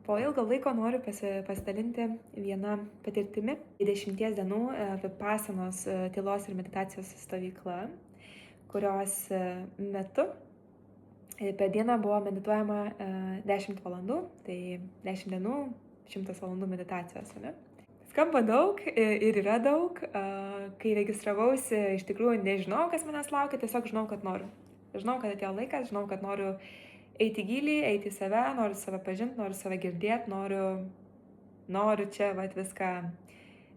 Po ilgo laiko noriu pasidalinti vieną patirtimi. 20 dienų Vipasanos tylos ir meditacijos stovykla, kurios metu per dieną buvo medituojama 10 valandų, tai 10 dienų, 100 valandų meditacijos, ne? Skamba daug ir yra daug. Kai registravausi, iš tikrųjų nežinau, kas manęs laukia, tiesiog žinau, kad noriu. Žinau, kad atėjo laikas, žinau, kad noriu eiti giliai, eiti į save, noriu save pažinti, noriu save girdėti, noriu čia viską,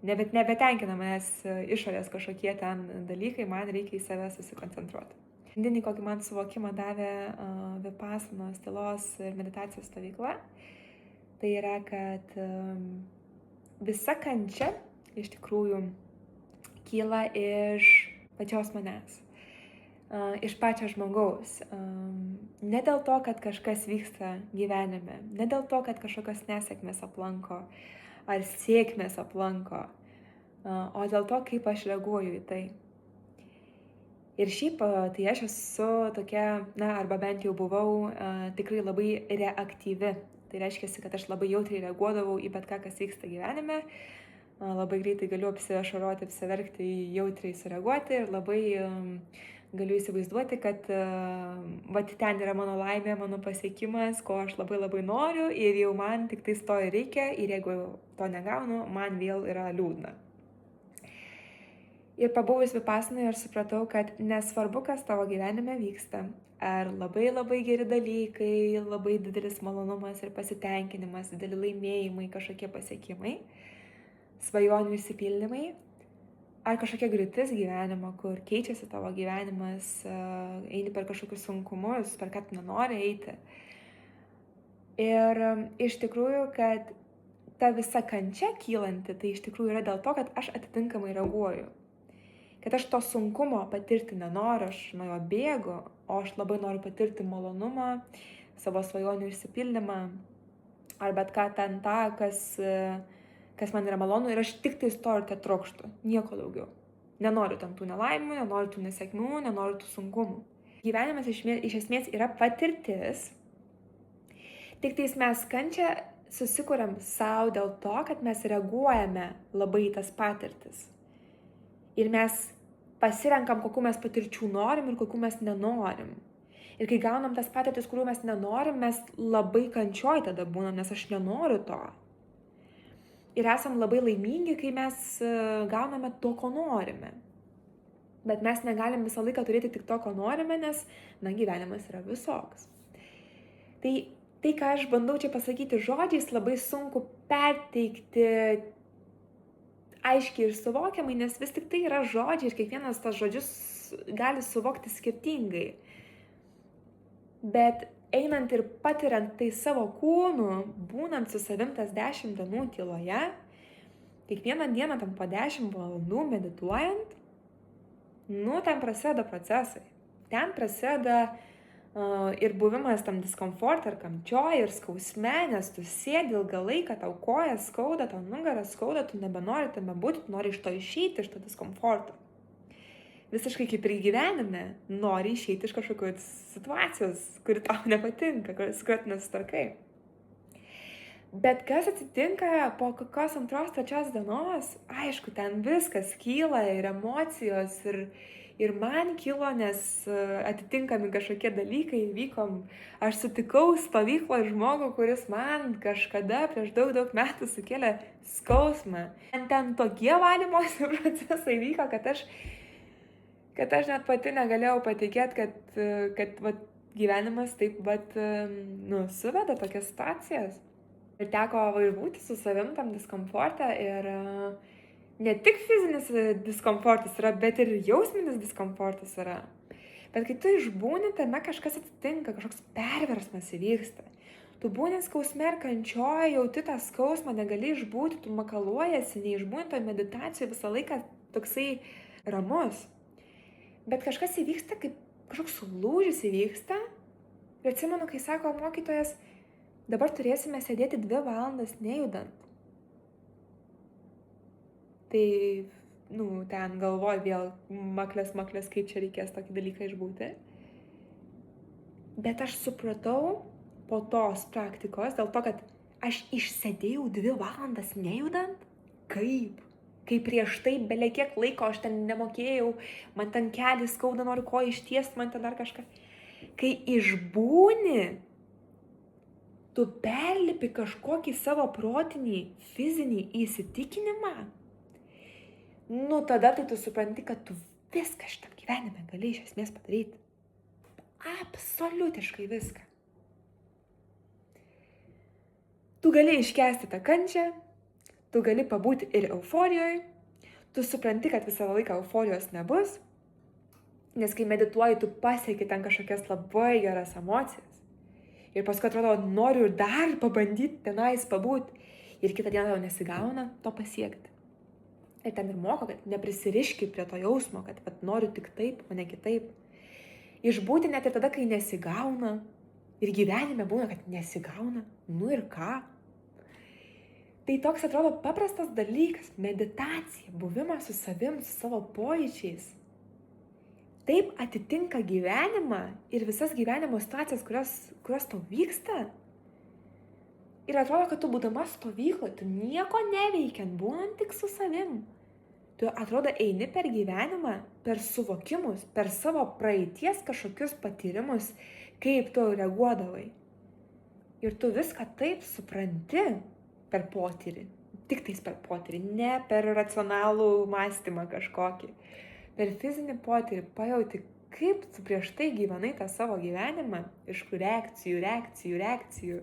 nebetenkina manęs išorės kažkokie ten dalykai, man reikia į save susikoncentruoti. Pagrindinį, kokį man suvokimą davė Vipasanos tylos ir meditacijos stovykla, tai yra, kad visa kančia iš tikrųjų kyla iš pačios manęs, iš pačio žmogaus. Ne dėl to, kad kažkas vyksta gyvenime, ne dėl to, kad kažkokios nesėkmės aplanko ar sėkmės aplanko, o dėl to, kaip aš reaguoju į tai. Ir šiaip, tai aš esu tokia, arba bent jau buvau tikrai labai reaktyvi. Tai reiškia, kad aš labai jautriai reaguodavau į bet ką, kas vyksta gyvenime. Labai greitai galiu apsiašaroti, apsiverkti, jautriai sureaguoti ir labai galiu įsivaizduoti, kad ten yra mano laimė, mano pasiekimas, ko aš labai noriu ir jau man tik tais to ir reikia ir jeigu to negaunu, man vėl yra liūdna. Ir pabuvus Vipasanai aš supratau, kad nesvarbu, kas tavo gyvenime vyksta, ar labai geri dalykai, labai didelis malonumas ir pasitenkinimas, dideli laimėjimai, kažkokie pasiekimai, svajonių išsipildymai, ar kažkokia griūtis gyvenimo, kur keičiasi tavo gyvenimas, eini per kažkokius sunkumus, per ką tu nenori eiti. Ir iš tikrųjų, kad ta visa kančia kylanti, tai iš tikrųjų yra dėl to, kad aš atitinkamai reaguoju. Kad aš to sunkumo patirti nenoriu, aš nuo jo bėgu, o aš labai noriu patirti malonumą, savo svajonių išsipildymą, ar bet ką ten tą, kas man yra malonu, ir aš tik tais to ir trokštu, nieko daugiau. Nenoriu ten tų nelaimių, nenoriu tų nesėkmių, nenoriu tų sunkumų. Gyvenimas iš esmės yra patirtis, tik tais mes kančią susikuriam savo dėl to, kad mes reaguojame labai į tas patirtis. Ir mes pasirenkam, kokių mes patirčių norim ir kokių mes nenorim. Ir kai gaunam tas patirtis, kurių mes nenorim, mes labai kančioj tada būnam, nes aš nenoriu to. Ir esam labai laimingi, kai mes gauname to, ko norime. Bet mes negalim visą laiką turėti tik to, ko norime, nes, gyvenimas yra visoks. Tai, ką aš bandau čia pasakyti žodžiais, labai sunku perteikti aiškiai ir suvokiamai, nes vis tik tai yra žodžiai ir kiekvienas tas žodžius gali suvokti skirtingai. Bet einant ir patiriant tai savo kūnu, būnant su savim tas 10 dienų tyloje, kiekvieną dieną tam po 10 valandų medituojant, ten prasideda procesai. Ten prasideda ir buvimas tam diskomforte ar kančioj ir skausme, nes tu sėdi ilgą laiką, tau kojas skauda, tau nugarą skauda, tu nebenori tame būti, tu nori iš to išeiti, iš to diskomforto. Visiškai kaip ir gyvenime, nori išeiti iš kažkokios situacijos, kuri tau nepatinka, su kuria tu nesusitvarkai. Bet kas atsitinka po kokios 2-3 dienos, aišku, ten viskas kyla ir emocijos ir man kilo, nes atitinkami kažkokie dalykai vykom. Aš sutikau stovykloje žmogų, kuris man kažkada prieš daug metų sukėlė skausmą. Ten tokie valymosi procesai vyko, kad aš net pati negalėjau patikėti, kad gyvenimas taip suveda tokias situacijas. Ir teko būti su savim tam diskomforte ir ne tik fizinis diskomfortas yra, bet ir jausminis diskomfortas yra. Bet kai tu išbūni, tame kažkas atsitinka, kažkoks perversmas įvyksta. Tu būni skausme ir kančioje, jauti tą skausmą, negali išbūti, tu makaluojasi, neišbūni toj meditacijoje visą laiką toksai ramus. Bet kažkas įvyksta, kaip kažkoks lūžis įvyksta. Ir atsimenu, kai sako mokytojas, dabar turėsime sėdėti 2 valandas nejudant. Tai, ten galvoj vėl maklės, kaip čia reikės tokį dalyką išbūti. Bet aš supratau po tos praktikos, dėl to, kad Aš išsėdėjau 2 valandas nejudant? Kaip? Kai prieš tai belė kiek laiko aš ten nemokėjau, man ten kelį skauda, noriu ko ištiesti, man ten dar kažką. Kai išbūni, tu perlipi kažkokį savo protinį, fizinį įsitikinimą, nu tada tai tu supranti, kad tu viską šitam gyvenime gali iš esmės padaryti. Absoliutiškai viską. Tu gali iškęsti tą kančią, tu gali pabūti ir euforijoje, tu supranti, kad visą laiką euforijos nebus, nes kai medituoji, tu pasieki ten kažkokias labai geras emocijas. Ir paskui atrodo, noriu ir dar pabandyti tenais pabūti. Ir kitą dieną tau nesigauna to pasiekti. Ir ten ir moko, kad neprisiriški prie to jausmo, kad noriu tik taip, o ne kitaip. Išbūti net ir tada, kai nesigauna. Ir gyvenime būna, kad nesigauna. Nu ir ką? Tai toks atrodo paprastas dalykas. Meditacija, buvimas su savim, su savo pojūčiais. Taip atitinka gyvenimą ir visas gyvenimo situacijas, kurios tau vyksta. Ir atrodo, kad tu būdama stovykloje, tu nieko neveikiant, būnant tik su savim. Tu atrodo eini per gyvenimą, per suvokimus, per savo praeities kažkokius patyrimus, kaip tu reaguodavai. Ir tu viską taip supranti per potyrį. Tik tais per potyrį, ne per racionalų mąstymą kažkokį. Per fizinį potyrį pajauti, kaip tu prieš tai gyvenai tą savo gyvenimą, iš reakcijų,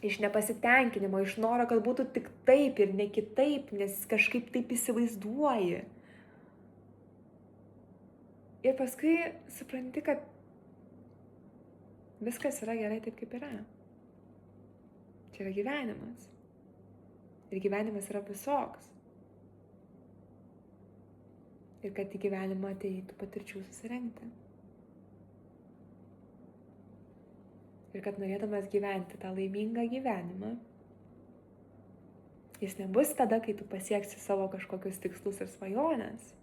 iš nepasitenkinimo, iš noro, kad būtų tik taip ir ne kitaip, nes kažkaip taip įsivaizduoji. Ir paskui supranti, kad viskas yra gerai taip, kaip yra. Čia yra gyvenimas. Ir gyvenimas yra visoks. Ir kad į gyvenimą ateitų patirčių susirengti. Ir kad norėdamas gyventi tą laimingą gyvenimą, jis nebus tada, kai tu pasieksi savo kažkokius tikslus ir svajonės,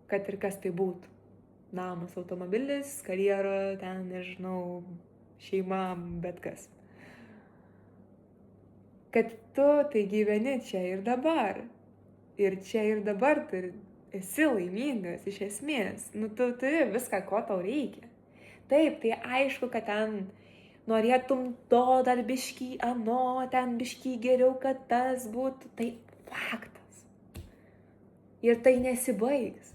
kad ir kas tai būtų. Namas, automobilis, karjera, ten, nežinau, šeima, bet kas. Kad tu tai gyveni čia ir dabar. Ir čia ir dabar tu esi laimingas iš esmės. Nu, tu turi viską, ko tau reikia. Taip, tai aišku, kad ten norėtum to dar biškį, ano, ten biškį geriau, kad tas būtų. Tai faktas. Ir tai nesibaigs.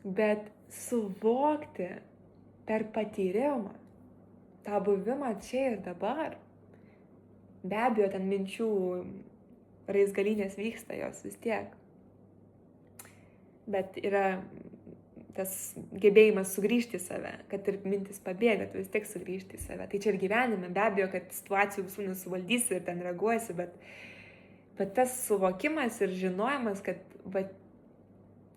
Bet suvokti per patyrimą, tą buvimą čia ir dabar, be abejo, ten minčių raizgalynės vyksta jos vis tiek. Bet yra tas gebėjimas sugrįžti į save, kad ir mintis pabėga, tu vis tiek sugrįžti į save. Tai čia ir gyvenime, be abejo, kad situacijų visų nesuvaldysi ir ten reaguosi, bet tas suvokimas ir žinojimas, kad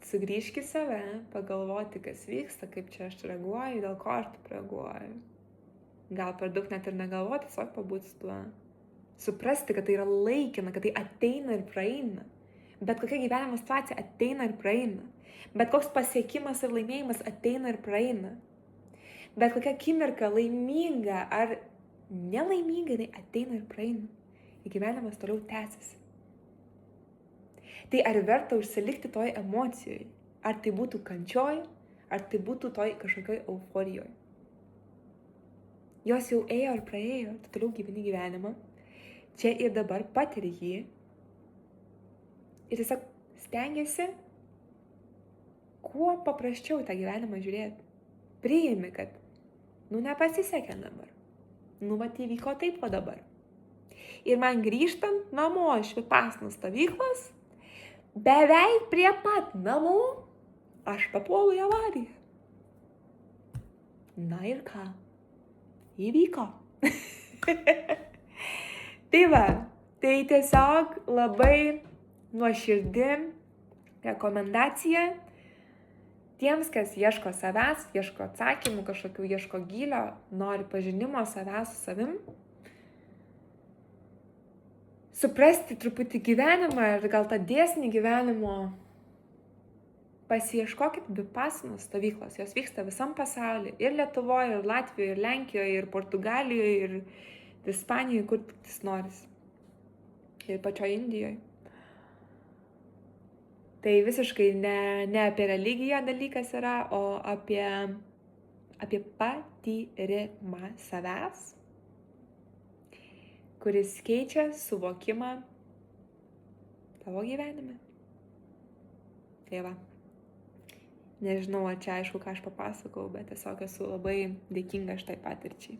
sugrįžk į save, pagalvoti, kas vyksta, kaip čia aš reaguoju, dėl ko aš taip reaguoju. Gal per daug net ir negalvoti, tiesiog pabūti su tuo. Suprasti, kad tai yra laikina, kad tai ateina ir praeina. Bet kokia gyvenimo situacija ateina ir praeina. Bet koks pasiekimas ir laimėjimas ateina ir praeina. Bet kokia akimirka laiminga ar nelaiminga, tai ateina ir praeina. Ir gyvenimas toliau tęsiasi. Tai ar verta užsilikti toj emocijoje? Ar tai būtų kančioj, ar tai būtų toj kažkokioj euforijoje? Jos jau ėjo ir praėjo, tu toliau gyveni gyvenimą. Čia ir dabar patiri jį. Ir tiesiog stengiasi kuo paprasčiau tą gyvenimą žiūrėti. Priimi, kad nepasisekė dabar. Vat įvyko taip o dabar. Ir man grįžtant namo iš Vipassana stovyklos, beveik prie pat namų, aš papuolu į avariją. Na ir ką? Įvyko. Tai va, tai tiesiog labai nuoširdi rekomendacija tiems, kas ieško savęs, ieško atsakymų, kažkokių ieško gylio, nori pažinimo savęs su savim. Suprasti truputį gyvenimą ir gal tą dėsnį gyvenimo pasiieškokit vipasanos stovyklos, jos vyksta visam pasaulyje, ir Lietuvoje, ir Latvijoje, ir Lenkijoje, ir Portugalijoje, ir Ispanijoje, kur tik noris. Ir pačioje Indijoje. Tai visiškai ne apie religiją dalykas yra, o apie patyrimą savęs, kuris keičia suvokimą tavo gyvenime. Tai va. Nežinau, ar čia aišku, ką aš papasakau, bet tiesiog esu labai dėkinga šitai patirčiai.